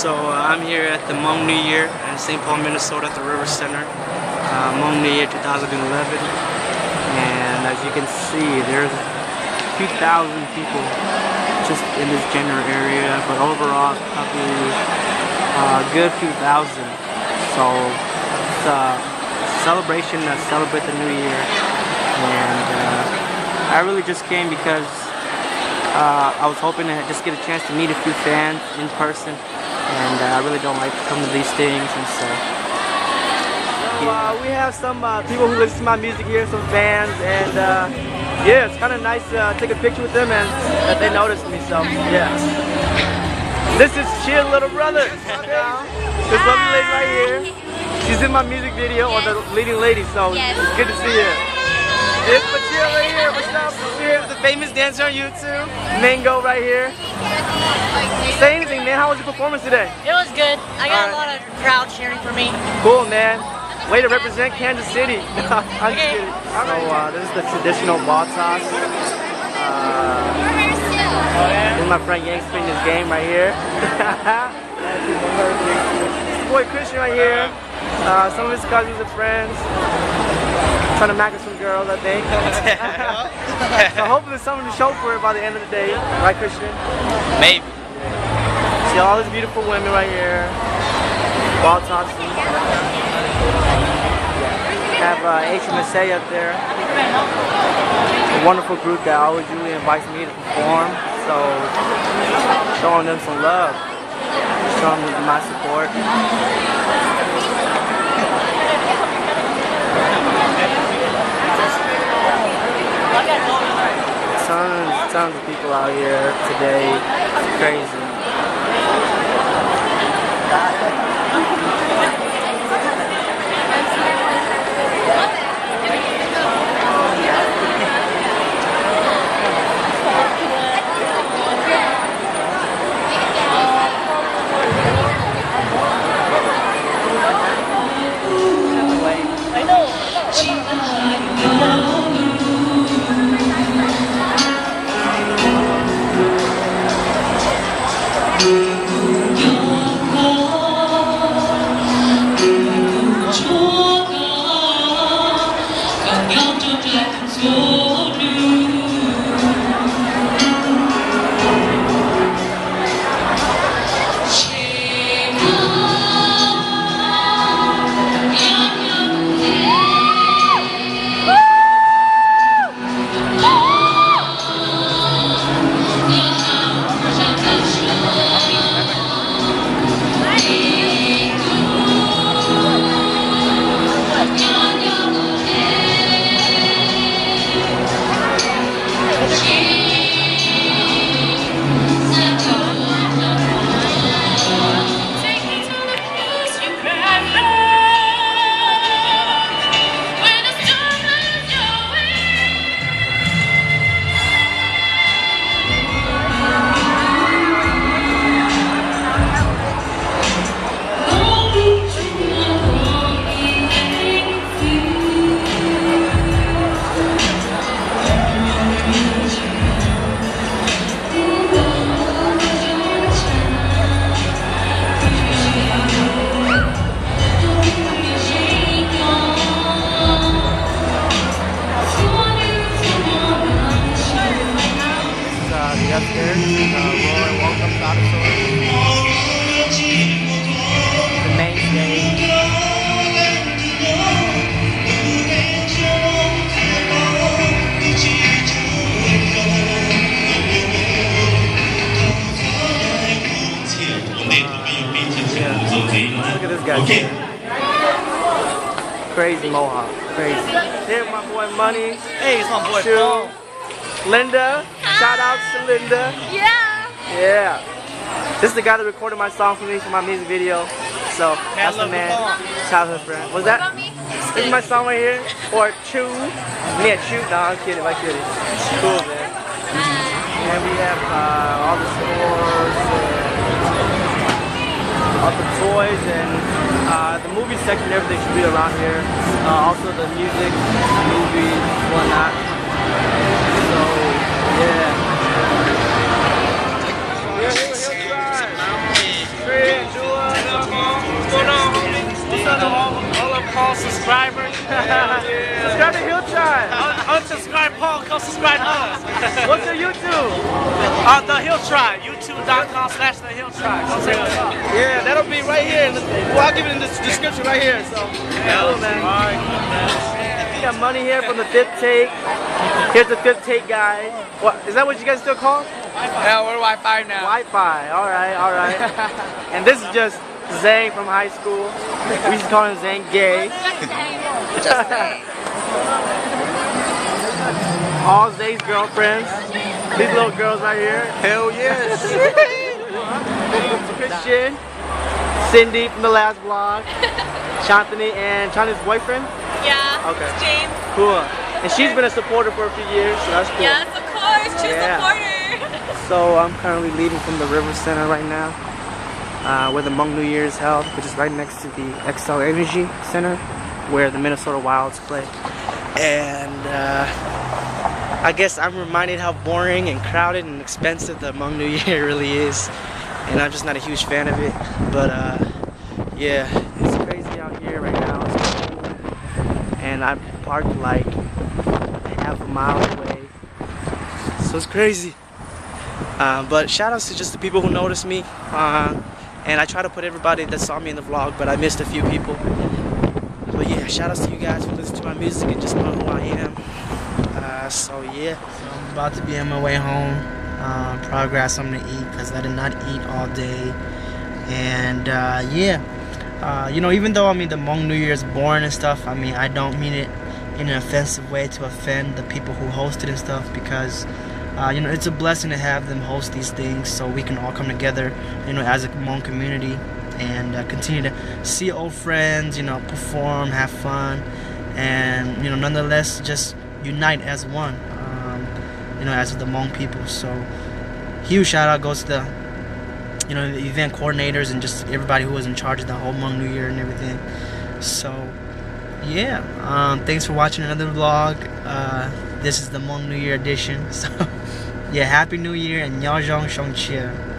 So I'm here at the Hmong New Year in St. Paul, Minnesota at the River Center. Hmong New Year 2011. And as you can see, there's a few thousand people just in this general area, but overall probably a good few thousand. So it's a celebration to celebrate the New Year. And I really just came because I was hoping to just get a chance to meet a few fans in person. And I really don't like to come to these things, and so we have some people who listen to my music here, some fans, and yeah, it's kind of nice to take a picture with them and that they noticed me. So yeah, this is Chill Little Brother. This lovely lady right here. She's in my music video, or the leading lady. So it's good to see you. It's Chill right here. What's up? Here, the famous dancer on YouTube, Mango right here. Say anything, man. How was your performance today? It was good. I got a lot of crowd cheering for me. Cool, man. Way to represent Kansas City. I'm just kidding. So this is the traditional ball toss. This is my friend Yang spinning his game right here. This boy Christian right here. Some of his cousins and friends. Trying to mack with some girls, I think. So hopefully there's something to show for it by the end of the day. Right, Christian? Maybe. See all these beautiful women right here. Ball tossing. Have HMSA up there. A wonderful group that always usually invites me to perform. So showing them some love. Showing them my support. Tons of people out here today. It's crazy. Upstairs, Roy welcome auditorium. The main stage. Look at this guy. Crazy mohawk. Crazy. Here's my boy Money. Hey, it's my boy Chu. Paul. Linda. Shout out to Linda. Yeah. Yeah. This is the guy that recorded my song for me for my music video. So that's the man. Childhood friend. Was that? This is my song right here. Or Chew. Me a Chew. No, I'm kidding. I'm kidding. Cool, man. And we have all the stores, all the toys, and the movie section. Everything should be around here. Also the music, movies, whatnot. So yeah. Here, hillside. Unsubscribe Paul, come subscribe us. What's your YouTube? The Hill Tribe, youtube.com/the Hill Tribe. Go check us out. Yeah, that'll be right here. Well, I'll give it in the description right here. So, cool, man. We got money here from the fifth take. Here's the fifth take guy. What is that? What you guys still call? Yeah, we're Wi-Fi now. Wi-Fi. All right, all right. And this is just Zhang from high school. We used to call him Zhang Gay. All Zay's girlfriends. These little girls right here. Hell yes. Christian, Cindy from the last vlog, Shantini, and Chana's boyfriend. Yeah. Okay. It's James. Cool. And she's been a supporter for a few years, so that's cool. Yes, of course. True supporter. So I'm currently leaving from the River Center right now, where the Hmong New Year is held, which is right next to the XL Energy Center, where the Minnesota Wilds play. And I guess I'm reminded how boring and crowded and expensive the Hmong New Year really is, and I'm just not a huge fan of it. But yeah, it's crazy out here right now. It's cold, and I parked like half a mile away, so it's crazy. But shout outs to just the people who noticed me, and I try to put everybody that saw me in the vlog, but I missed a few people. But yeah, shout outs to you guys for listening to my music and just knowing who I am. So yeah, so I'm about to be on my way home. Probably grab something to eat because I did not eat all day. And yeah, you know, even though I mean the Hmong New Year is boring and stuff, I mean I don't mean it in an offensive way to offend the people who host it and stuff, because you know, it's a blessing to have them host these things so we can all come together, you know, as a Hmong community and continue to see old friends, you know, perform, have fun, and you know, nonetheless just unite as one, you know, as the Hmong people. So huge shout out goes to the, you know, the event coordinators and just everybody who was in charge of the whole Hmong New Year and everything. So yeah, thanks for watching another vlog. This is the Hmong New Year edition. So yeah, Happy New Year and Yao Zhong Shong Chia.